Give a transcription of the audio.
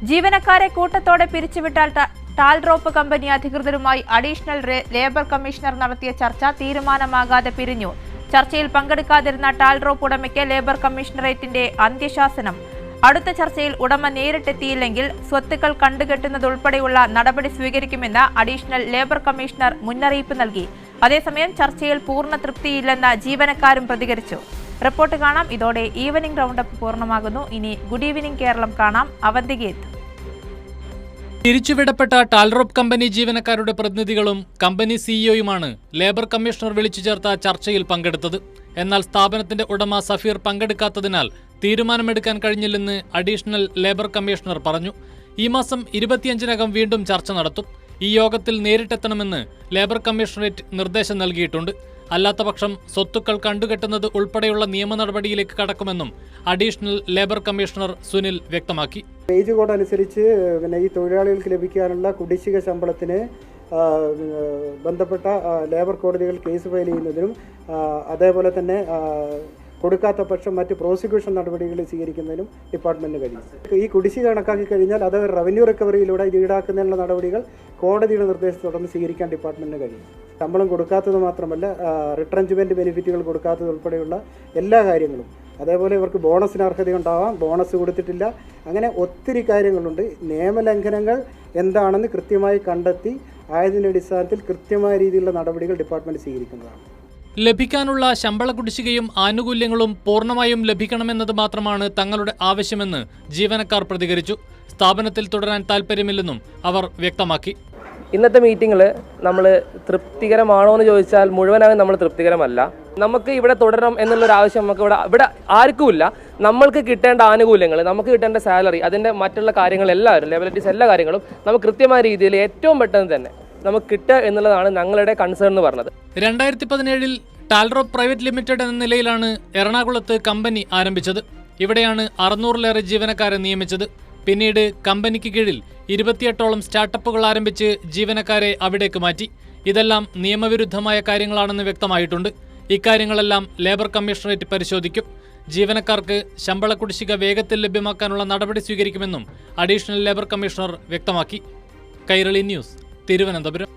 ജീവനക്കാരെ കൂട്ടത്തോടെ പിരിച്ചുവിട്ടാൽ tell drop company അധികൃതരുമായി അഡീഷണൽ ലേബർ കമ്മീഷണർ നടത്തിയ ചർച്ച തീരുമാനമാകാതെ പിരിഞ്ഞു. ചർച്ചയിൽ പങ്കെടുക്കാതിരുന്ന ടാൽ ഡ്രോപ്പ് ഉടമയ്ക്ക് ലേബർ കമ്മീഷണറേറ്റിന്റെ അന്ത്യശാസനം. അടുത്ത ചർച്ചയിൽ ഉടമ നേരിട്ടെത്തിയില്ലെങ്കിൽ സ്വത്തുക്കൾ കണ്ടുകെട്ടുന്നതുൾപ്പെടെയുള്ള നടപടി സ്വീകരിക്കുമെന്ന് അഡീഷണൽ ലേബർ കമ്മീഷണർ മുന്നറിയിപ്പ് നൽകി. അതേസമയം ചർച്ചയിൽ പൂർണ്ണ തൃപ്തിയില്ലെന്ന് ജീവനക്കാരും പ്രതികരിച്ചു. റിപ്പോർട്ട് കാണാം. ഇതോടെ ഈവനിംഗ് റൗണ്ടപ്പ് പൂർണ്ണമാകുന്നു. ഇനി ഗുഡ് ഈവനിംഗ് കേരളം കാണാം. അവന്തികേത്. തിരിച്ചുവിടപ്പെട്ട ടാൽഡ്രോപ്പ് കമ്പനി ജീവനക്കാരുടെ പ്രതിനിധികളും കമ്പനി സിഇഒയുമാണ് ലേബർ കമ്മീഷണർ വിളിച്ചു ചേർത്ത ചർച്ചയിൽ പങ്കെടുത്തത്. എന്നാൽ സ്ഥാപനത്തിന്റെ ഉടമ സഫീർ പങ്കെടുക്കാത്തതിനാൽ തീരുമാനമെടുക്കാൻ കഴിഞ്ഞില്ലെന്ന് അഡീഷണൽ ലേബർ കമ്മീഷണർ പറഞ്ഞു. ഈ മാസം 25-നകം വീണ്ടും ചർച്ച നടത്തും. ഈ യോഗത്തിൽ നേരിട്ടെത്തണമെന്ന് ലേബർ കമ്മീഷണറേറ്റ് നിർദ്ദേശം നൽകിയിട്ടുണ്ട്. അല്ലാത്തപക്ഷം സ്വത്തുക്കൾ കണ്ടുകെട്ടുന്നത് ഉൾപ്പെടെയുള്ള നിയമ നടപടിയിലേക്ക് കടക്കുമെന്നും അഡീഷണൽ ലേബർ കമ്മീഷണർ സുനിൽ വ്യക്തമാക്കി. വേജ് കോഡ് അനുസരിച്ച് ഈ തൊഴിലാളികൾക്ക് ലഭിക്കാനുള്ള കുടിശ്ശിക ശമ്പളത്തിന് ബന്ധപ്പെട്ട ലേബർ കോടതികൾ കേസ് ഫയൽ ചെയ്യുന്നതിനും അതേപോലെ തന്നെ കൊടുക്കാത്ത പക്ഷം മറ്റ് പ്രോസിക്യൂഷൻ നടപടികൾ സ്വീകരിക്കുന്നതിനും ഡിപ്പാർട്ട്മെന്റിന് കഴിയും. ഈ കുടിശ്ശിക കണക്കാക്കി കഴിഞ്ഞാൽ അത് റവന്യൂ റിക്കവറിയിലൂടെ ഇത് ഈടാക്കുന്നതിനുള്ള നടപടികൾ കോടതിയുടെ നിർദ്ദേശത്തോടൊന്ന് സ്വീകരിക്കാൻ ഡിപ്പാർട്ട്മെന്റിന് കഴിയും. ശമ്പളം കൊടുക്കാത്തത് മാത്രമല്ല, റിട്രഞ്ച്മെന്റ് ബെനിഫിറ്റുകൾ കൊടുക്കാത്തത് ഉൾപ്പെടെയുള്ള എല്ലാ കാര്യങ്ങളും, അതേപോലെ ഇവർക്ക് ബോണസിന് അർഹതയുണ്ടാവാം, ബോണസ് കൊടുത്തിട്ടില്ല, അങ്ങനെ ഒത്തിരി കാര്യങ്ങളുണ്ട്. നിയമലംഘനങ്ങൾ എന്താണെന്ന് കൃത്യമായി കണ്ടെത്തി ആയതിൻ്റെ അടിസ്ഥാനത്തിൽ കൃത്യമായ രീതിയിലുള്ള നടപടികൾ ഡിപ്പാർട്ട്മെന്റ് സ്വീകരിക്കുന്നതാണ്. ലഭിക്കാനുള്ള ശമ്പള കുടിശ്ശികയും ആനുകൂല്യങ്ങളും പൂർണ്ണമായും ലഭിക്കണമെന്നത് മാത്രമാണ് തങ്ങളുടെ ആവശ്യമെന്ന് ജീവനക്കാർ പ്രതികരിച്ചു. സ്ഥാപനത്തിൽ തുടരാൻ താൽപ്പര്യമില്ലെന്നും അവർ വ്യക്തമാക്കി. ഇന്നത്തെ മീറ്റിങ്ങിൽ നമ്മൾ തൃപ്തികരമാണോ എന്ന് ചോദിച്ചാൽ മുഴുവനായും നമ്മൾ തൃപ്തികരമല്ല. നമുക്ക് ഇവിടെ തുടരണം എന്നുള്ളൊരു ആവശ്യം നമുക്ക് ഇവിടെ ആർക്കുമില്ല. നമ്മൾക്ക് കിട്ടേണ്ട ആനുകൂല്യങ്ങൾ, നമുക്ക് കിട്ടേണ്ട സാലറി, അതിൻ്റെ മറ്റുള്ള കാര്യങ്ങളെല്ലാവരും ലെബിലിറ്റീസ് എല്ലാ കാര്യങ്ങളും നമുക്ക് കൃത്യമായ രീതിയിൽ ഏറ്റവും പെട്ടെന്ന് തന്നെ നമുക്ക് കിട്ടുക എന്നുള്ളതാണ് ഞങ്ങളുടെ കൺസേൺ എന്ന് പറഞ്ഞത്. 2017 ടാൽഡ്രോപ്പ് പ്രൈവറ്റ് ലിമിറ്റഡ് എന്ന നിലയിലാണ് എറണാകുളത്ത് കമ്പനി ആരംഭിച്ചത്. ഇവിടെയാണ് 600-ലേറെ ജീവനക്കാരെ നിയമിച്ചത്. പിന്നീട് കമ്പനിക്ക് കീഴിൽ 28ഓളം സ്റ്റാർട്ടപ്പുകൾ ആരംഭിച്ച് ജീവനക്കാരെ അവിടേക്ക് മാറ്റി. ഇതെല്ലാം നിയമവിരുദ്ധമായ കാര്യങ്ങളാണെന്ന് വ്യക്തമായിട്ടുണ്ട്. ഇക്കാര്യങ്ങളെല്ലാം ലേബർ കമ്മീഷണറേറ്റ് പരിശോധിക്കും. ജീവനക്കാർക്ക് ശമ്പള കുടിശ്ശിക വേഗത്തിൽ ലഭ്യമാക്കാനുള്ള നടപടി സ്വീകരിക്കുമെന്നും അഡീഷണൽ ലേബർ കമ്മീഷണർ വ്യക്തമാക്കി. കൈരളി ന്യൂസ്, തിരുവനന്തപുരം.